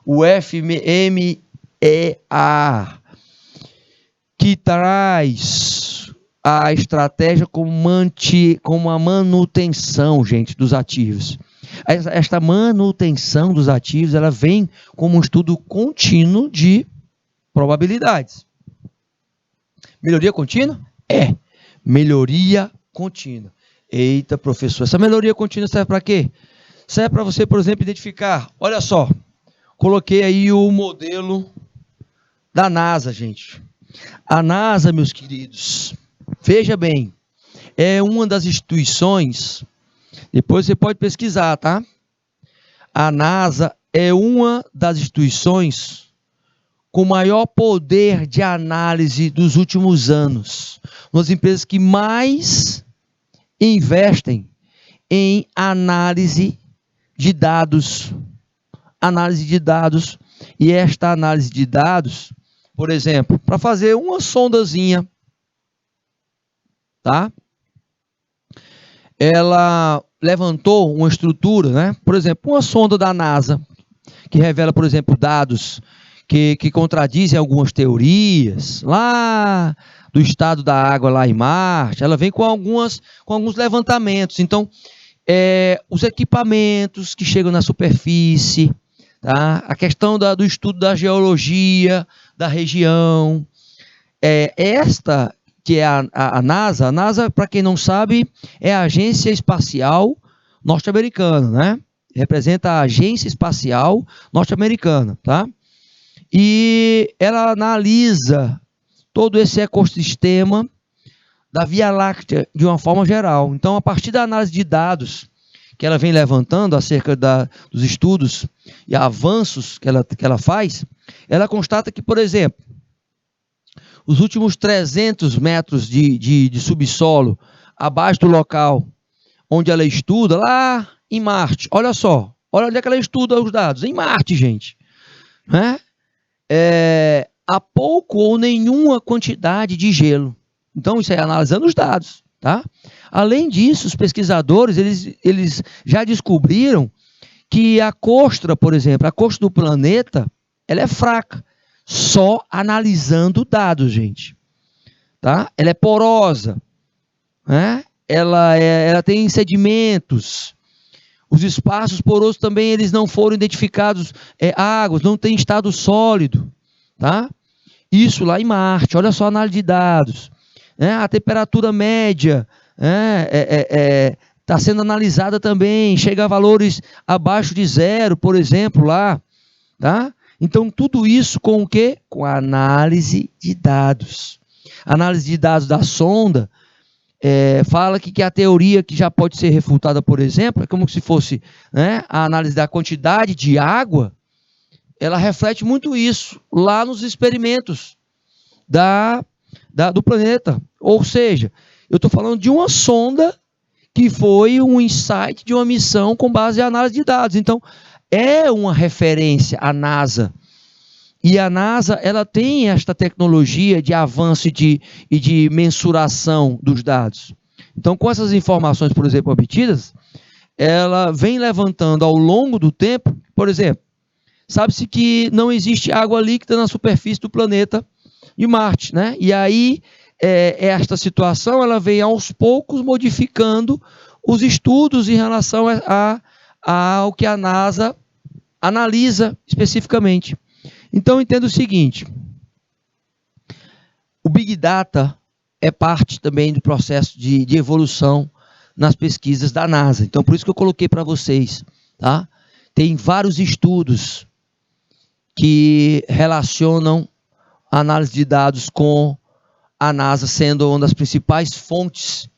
O FMEA, que traz a estratégia como a manutenção, gente, dos ativos. Esta manutenção dos ativos, ela vem como um estudo contínuo de probabilidades. Melhoria contínua? Melhoria contínua. Eita, professor, essa melhoria contínua serve para quê? Serve para você, por exemplo, identificar. Olha só, coloquei aí o modelo da NASA, gente. A NASA, meus queridos, veja bem, é uma das instituições, depois você pode pesquisar, tá? A NASA é uma das instituições com maior poder de análise dos últimos anos. Uma das empresas que mais investem em análise de dados. Análise de dados. E esta análise de dados, por exemplo, para fazer uma sondazinha, tá? Ela levantou uma estrutura, né? Por exemplo, uma sonda da NASA, que revela, por exemplo, dados que contradizem algumas teorias, lá do estado da água lá em Marte, ela vem com alguns levantamentos. Então, os equipamentos que chegam na superfície, tá? A questão do estudo da geologia da região, esta que é a NASA. A NASA, para quem não sabe, é a Agência Espacial Norte-Americana, né? Representa a Agência Espacial Norte-Americana, tá? E ela analisa todo esse ecossistema da Via Láctea de uma forma geral. Então, a partir da análise de dados que ela vem levantando acerca dos estudos e avanços que ela faz, ela constata que, por exemplo, os últimos 300 metros de subsolo abaixo do local onde ela estuda, lá em Marte, olha só, olha onde é que ela estuda os dados, em Marte, gente, né? Há pouco ou nenhuma quantidade de gelo. Então, isso é analisando os dados, tá? Além disso, os pesquisadores, eles já descobriram que a crosta, por exemplo, a crosta do planeta, ela é fraca, só analisando dados, gente, tá? Ela é porosa, né? Ela tem sedimentos. Os espaços porosos também, eles não foram identificados águas, não tem estado sólido, tá? Isso lá em Marte, olha só a análise de dados, né? A temperatura média está sendo analisada também, chega a valores abaixo de zero, por exemplo, lá, tá? Então, tudo isso com o quê? Com a análise de dados. A análise de dados da sonda fala que a teoria que já pode ser refutada, por exemplo, é como se fosse, né, a análise da quantidade de água, ela reflete muito isso lá nos experimentos do planeta. Ou seja, eu estou falando de uma sonda que foi um insight de uma missão com base em análise de dados. Então, é uma referência a NASA. E a NASA, ela tem esta tecnologia de avanço e de mensuração dos dados. Então, com essas informações, por exemplo, obtidas, ela vem levantando ao longo do tempo, por exemplo, sabe-se que não existe água líquida na superfície do planeta de Marte, né? E aí, esta situação, ela vem aos poucos modificando os estudos em relação ao que a NASA analisa especificamente. Então, entenda o seguinte: o Big Data é parte também do processo de evolução nas pesquisas da NASA. Então, por isso que eu coloquei para vocês, tá? Tem vários estudos que relacionam a análise de dados com a NASA sendo uma das principais fontes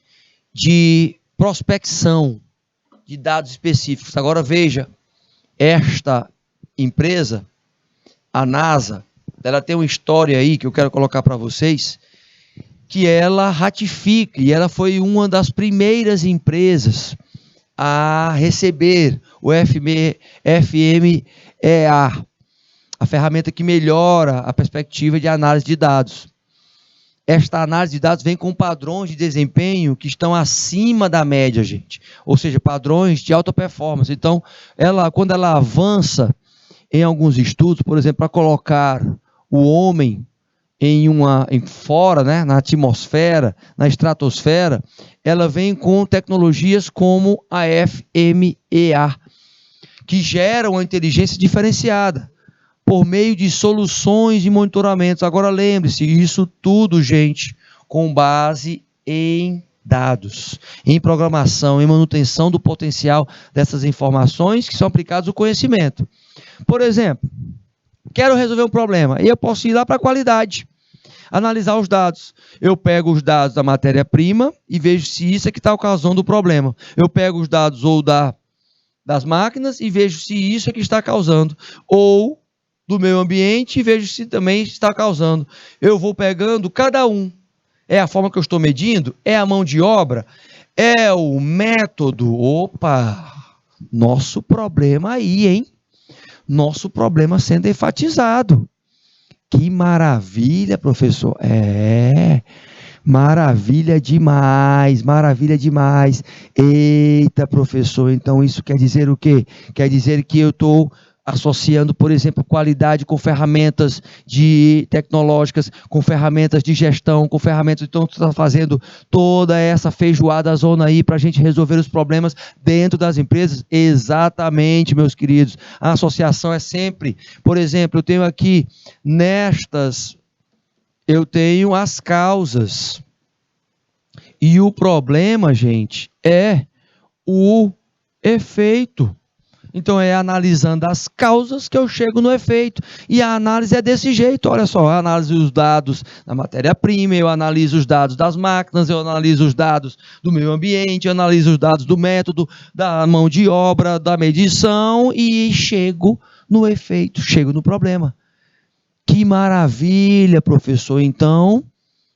de prospecção de dados específicos. Agora veja, esta empresa, a NASA, ela tem uma história aí que eu quero colocar para vocês, que ela ratifica, e ela foi uma das primeiras empresas a receber o FMEA, a ferramenta que melhora a perspectiva de análise de dados. Esta análise de dados vem com padrões de desempenho que estão acima da média, gente. Ou seja, padrões de alta performance. Então, quando ela avança em alguns estudos, por exemplo, para colocar o homem fora, né, na atmosfera, na estratosfera, ela vem com tecnologias como a FMEA, que geram uma inteligência diferenciada por meio de soluções e monitoramentos. Agora lembre-se, isso tudo, gente, com base em dados, em programação, em manutenção do potencial dessas informações que são aplicadas ao conhecimento. Por exemplo, quero resolver um problema, e eu posso ir lá para a qualidade, analisar os dados. Eu pego os dados da matéria-prima e vejo se isso é que está causando o problema. Eu pego os dados das máquinas e vejo se isso é que está causando, ou do meio ambiente e vejo se também está causando. Eu vou pegando cada um. É a forma que eu estou medindo? É a mão de obra? É o método? Opa! Nosso problema aí, hein? Nosso problema sendo enfatizado. Que maravilha, professor. Maravilha demais, maravilha demais. Eita, professor, então isso quer dizer o quê? Quer dizer que eu estou associando, por exemplo, qualidade com ferramentas tecnológicas, com ferramentas de gestão, com ferramentas. Então, tu está fazendo toda essa feijoada zona aí para a gente resolver os problemas dentro das empresas? Exatamente, meus queridos. A associação é sempre, por exemplo, eu tenho aqui eu tenho as causas. E o problema, gente, é o efeito. Então, é analisando as causas que eu chego no efeito. E a análise é desse jeito. Olha só, eu analiso os dados da matéria-prima, eu analiso os dados das máquinas, eu analiso os dados do meio ambiente, eu analiso os dados do método, da mão de obra, da medição e chego no efeito, chego no problema. Que maravilha, professor. Então,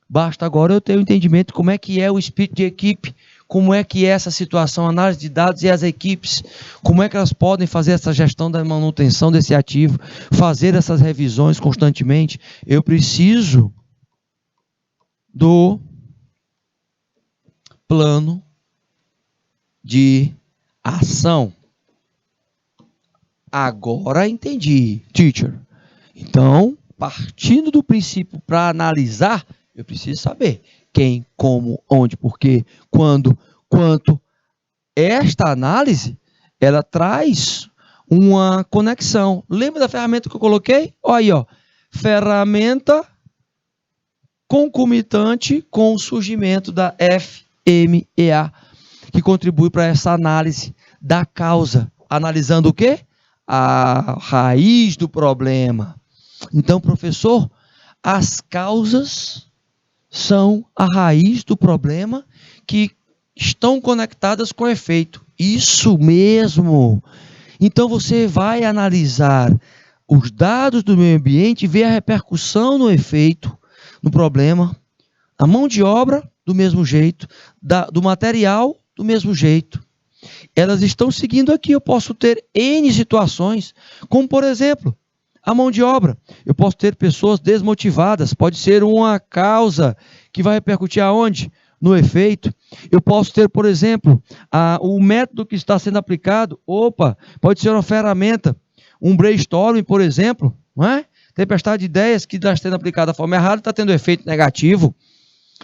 basta agora eu ter o entendimento como é que é o espírito de equipe, como é que é essa situação, análise de dados e as equipes, como é que elas podem fazer essa gestão da manutenção desse ativo, fazer essas revisões constantemente. Eu preciso do plano de ação. Agora entendi, teacher. Então, partindo do princípio para analisar, eu preciso saber quem, como, onde, porquê, quando, quanto. Esta análise, ela traz uma conexão. Lembra da ferramenta que eu coloquei? Olha aí, ó. Ferramenta concomitante com o surgimento da FMEA, que contribui para essa análise da causa. Analisando o quê? A raiz do problema. Então, professor, as causas são a raiz do problema que estão conectadas com o efeito. Isso mesmo. Então você vai analisar os dados do meio ambiente e ver a repercussão no efeito, no problema, a mão de obra do mesmo jeito, do material do mesmo jeito. Elas estão seguindo aqui. Eu posso ter N situações, como por exemplo, a mão de obra. Eu posso ter pessoas desmotivadas, pode ser uma causa que vai repercutir aonde? No efeito. Eu posso ter, por exemplo, o método que está sendo aplicado, pode ser uma ferramenta, um brainstorming, por exemplo, não é? Tempestade de ideias que está sendo aplicada da forma errada, está tendo efeito negativo.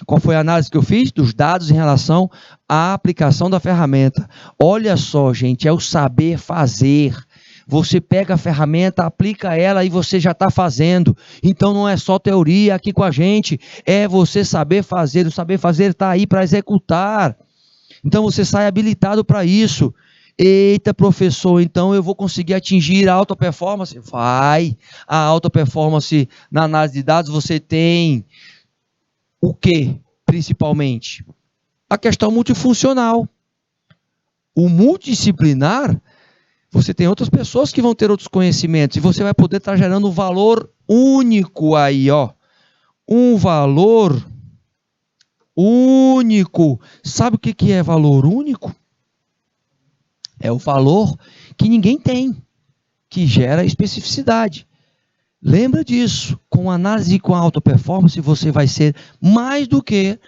Qual foi a análise que eu fiz? Dos dados em relação à aplicação da ferramenta. Olha só, gente, é o saber fazer. Você pega a ferramenta, aplica ela e você já está fazendo. Então não é só teoria aqui com a gente, é você saber fazer. O saber fazer está aí para executar. Então você sai habilitado para isso. Eita, professor, então eu vou conseguir atingir a alta performance? Vai. A alta performance na análise de dados você tem o que, principalmente? A questão multifuncional. O multidisciplinar, você tem outras pessoas que vão ter outros conhecimentos e você vai poder estar gerando um valor único aí, ó. Um valor único. Sabe o que é valor único? É o valor que ninguém tem, que gera especificidade. Lembra disso, com análise com alta performance, você vai ter mais do que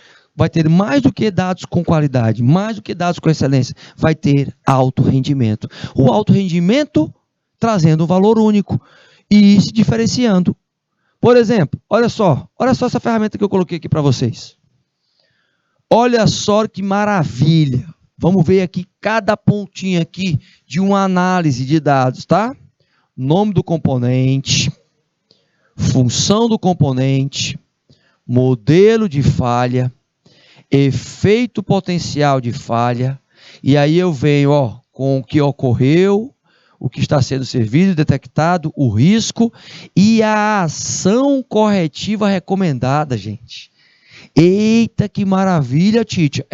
dados com qualidade, mais do que dados com excelência, vai ter alto rendimento. O alto rendimento trazendo um valor único e se diferenciando. Por exemplo, olha só essa ferramenta que eu coloquei aqui para vocês. Olha só que maravilha. Vamos ver aqui cada pontinho aqui de uma análise de dados, tá? Nome do componente, função do componente, modelo de falha, efeito potencial de falha, e aí eu venho com o que ocorreu, o que está sendo servido, detectado, o risco e a ação corretiva recomendada, gente. Eita, que maravilha, Tite.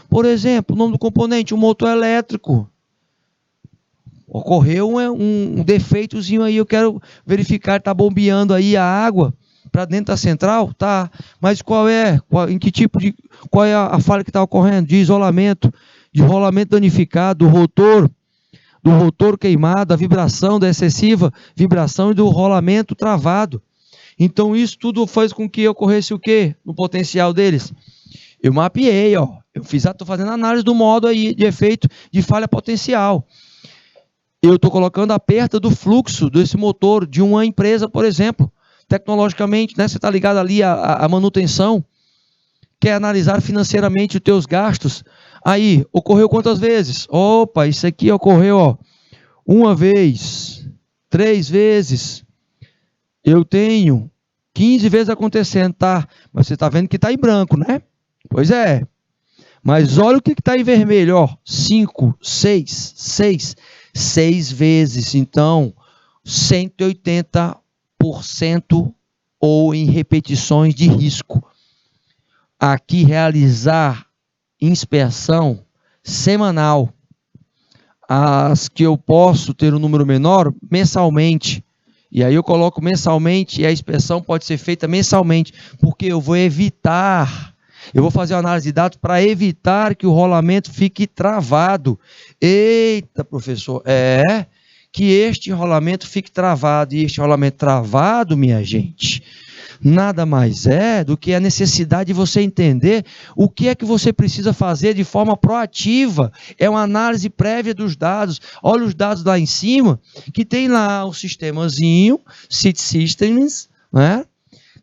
Por exemplo, o nome do componente, um motor elétrico. Ocorreu um defeitozinho aí, eu quero verificar, está bombeando aí a água para dentro da central? Tá, mas qual é a falha que está ocorrendo? De isolamento, de rolamento danificado, do rotor queimado, a vibração, da excessiva vibração e do rolamento travado. Então isso tudo faz com que ocorresse o quê? No potencial deles. Eu mapeei, estou fazendo análise do modo aí de efeito de falha potencial. Eu estou colocando a perda do fluxo desse motor de uma empresa, por exemplo, tecnologicamente, né? Você está ligado ali à manutenção, quer analisar financeiramente os teus gastos. Aí, ocorreu quantas vezes? Opa, isso aqui ocorreu uma vez, 3 vezes. Eu tenho 15 vezes acontecendo, tá? Mas você está vendo que está em branco, né? Pois é. Mas olha o que está em vermelho, 5, 6 vezes. Então, 180% ou em repetições de risco. Aqui, realizar inspeção semanal. As que eu posso ter um número menor, mensalmente. E aí eu coloco mensalmente e a inspeção pode ser feita mensalmente, porque eu vou fazer uma análise de dados para evitar que o rolamento fique travado. Eita, professor, que este rolamento fique travado. E este rolamento travado, minha gente, nada mais é do que a necessidade de você entender o que é que você precisa fazer de forma proativa. É uma análise prévia dos dados. Olha os dados lá em cima, que tem lá o sistemazinho, City Systems, né?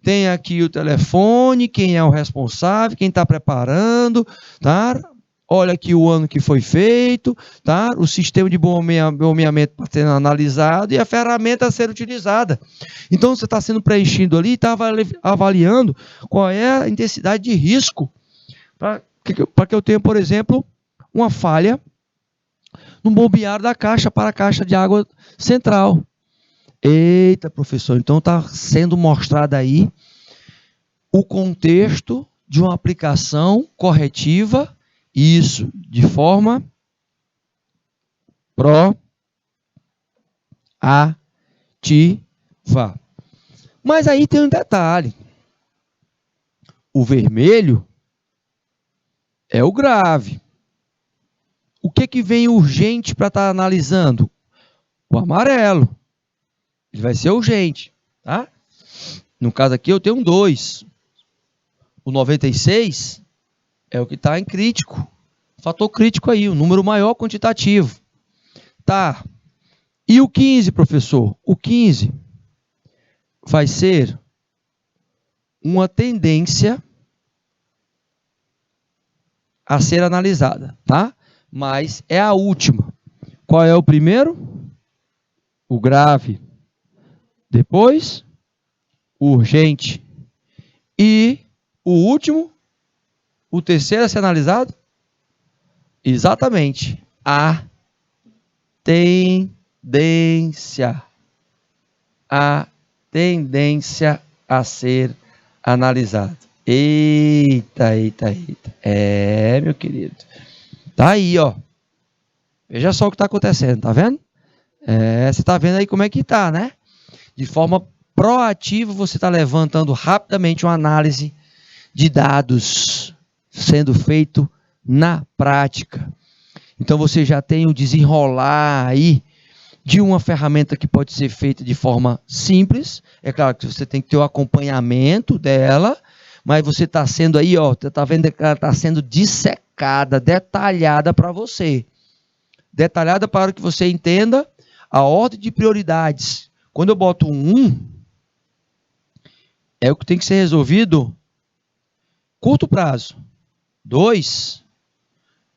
Tem aqui o telefone, quem é o responsável, quem está preparando, tá? Olha aqui o ano que foi feito, tá? O sistema de bombeamento para ser analisado e a ferramenta a ser utilizada. Então, você está sendo preenchido ali e está avaliando qual é a intensidade de risco para que eu tenha, por exemplo, uma falha no bombear da caixa para a caixa de água central. Eita, professor, então está sendo mostrado aí o contexto de uma aplicação corretiva, isso de forma proativa. Mas aí tem um detalhe. O vermelho é o grave. O que vem urgente para estar analisando? O amarelo. Ele vai ser urgente, tá? No caso aqui eu tenho 2. O 96 é o que está em crítico. Fator crítico aí, o número maior quantitativo. Tá. E o 15, professor? O 15 vai ser uma tendência a ser analisada, tá? Mas é a última. Qual é o primeiro? O grave. Depois, o urgente. E o último, o terceiro a ser analisado? Exatamente. A tendência. A tendência a ser analisado. Eita. É, meu querido. Tá aí, ó. Veja só o que está acontecendo, tá vendo? Você tá vendo aí como é que tá, né? De forma proativa, você está levantando rapidamente uma análise de dados sendo feito na prática. Então, você já tem o desenrolar aí de uma ferramenta que pode ser feita de forma simples. É claro que você tem que ter o acompanhamento dela, mas você está sendo aí, ó, você está vendo que ela está sendo dissecada, detalhada para você. Detalhada para que você entenda a ordem de prioridades. Quando eu boto um 1, é o que tem que ser resolvido curto prazo. 2,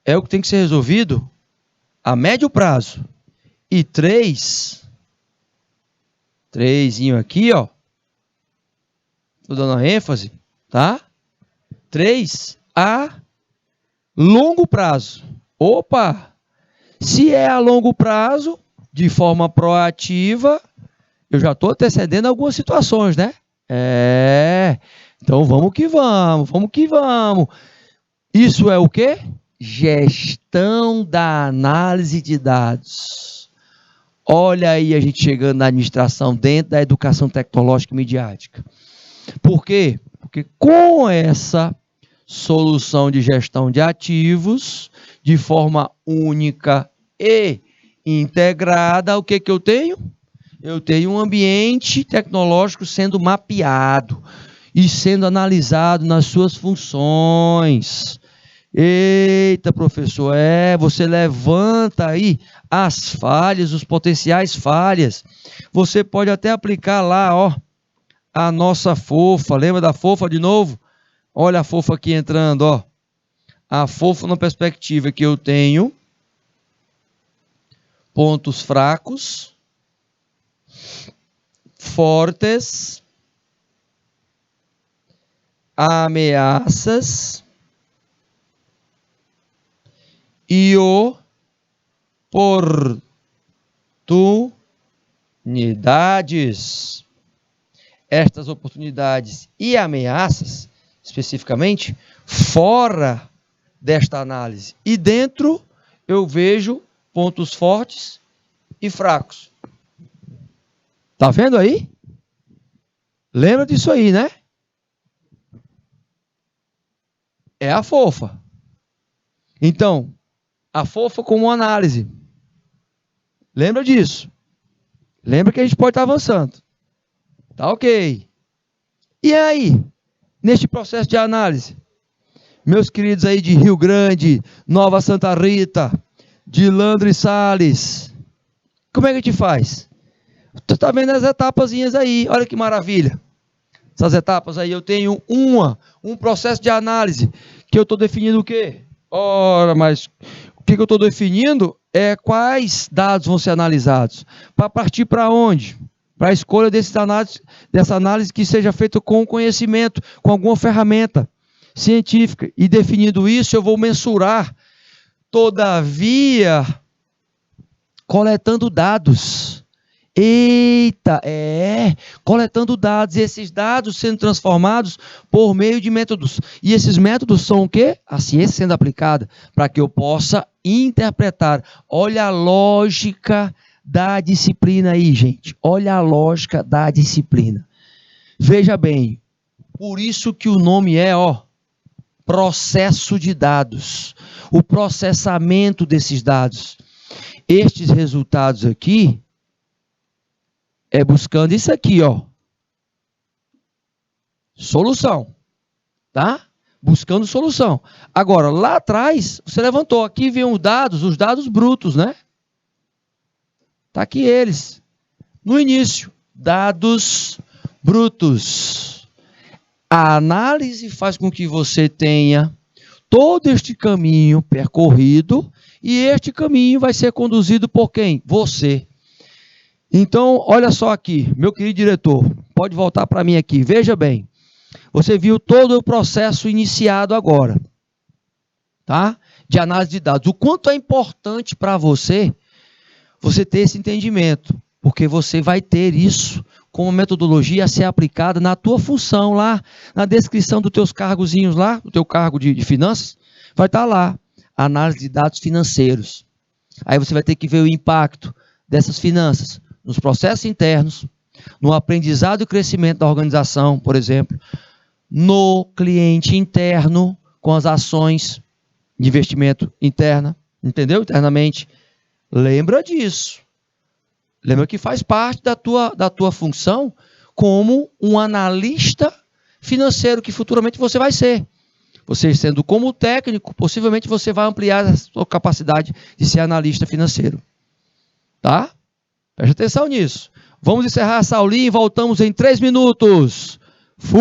é o que tem que ser resolvido a médio prazo. E 3 aqui, ó. Estou dando uma ênfase, tá? 3 a longo prazo. Opa! Se é a longo prazo, de forma proativa, eu já estou antecedendo algumas situações, né? Então vamos que vamos. Isso é o quê? Gestão da análise de dados. Olha aí a gente chegando na administração dentro da educação tecnológica e midiática. Por quê? Porque com essa solução de gestão de ativos, de forma única e integrada, o que eu tenho? Eu tenho um ambiente tecnológico sendo mapeado e sendo analisado nas suas funções. Eita, professor, você levanta aí as falhas, os potenciais falhas. Você pode até aplicar lá, ó, a nossa fofa. Lembra da fofa de novo? Olha a fofa aqui entrando, ó. A fofa na perspectiva que eu tenho pontos fracos, fortes, ameaças e oportunidades. Estas oportunidades e ameaças, especificamente, fora desta análise. E dentro, eu vejo pontos fortes e fracos. Tá vendo aí? Lembra disso aí, né? É a fofa. Então, a fofa como análise. Lembra disso? Lembra que a gente pode estar avançando. Tá ok. E aí, neste processo de análise, meus queridos aí de Rio Grande, Nova Santa Rita, de Landre Salles, como é que a gente faz? Tu tá vendo as etapazinhas aí, olha que maravilha. Essas etapas aí, eu tenho um processo de análise, que eu estou definindo o quê? Ora, mas o que eu estou definindo é quais dados vão ser analisados. Para partir para onde? Para a escolha dessa análise que seja feita com conhecimento, com alguma ferramenta científica. E definindo isso, eu vou mensurar, todavia, coletando dados. Eita, coletando dados, e esses dados sendo transformados por meio de métodos. E esses métodos são o quê? A ciência sendo aplicada, para que eu possa interpretar. Olha a lógica da disciplina aí, gente. Olha a lógica da disciplina. Veja bem, por isso que o nome é, processo de dados. O processamento desses dados. Estes resultados aqui, buscando isso aqui, solução, tá? Buscando solução. Agora, lá atrás, você levantou, aqui vem os dados brutos, né? Tá aqui eles. No início, dados brutos. A análise faz com que você tenha todo este caminho percorrido, e este caminho vai ser conduzido por quem? Você. Então, olha só aqui, meu querido diretor, pode voltar para mim aqui, veja bem, você viu todo o processo iniciado agora, tá? De análise de dados. O quanto é importante para você ter esse entendimento, porque você vai ter isso como metodologia a ser aplicada na tua função lá, na descrição dos teus cargozinhos lá, do teu cargo de finanças, vai estar lá, análise de dados financeiros. Aí você vai ter que ver o impacto dessas finanças nos processos internos, no aprendizado e crescimento da organização, por exemplo, no cliente interno, com as ações de investimento interna, entendeu? Internamente. Lembra disso. Lembra que faz parte da tua função como um analista financeiro que futuramente você vai ser. Você sendo como técnico, possivelmente você vai ampliar a sua capacidade de ser analista financeiro. Tá? Preste atenção nisso. Vamos encerrar essa aulinha e voltamos em 3 minutos. Fui!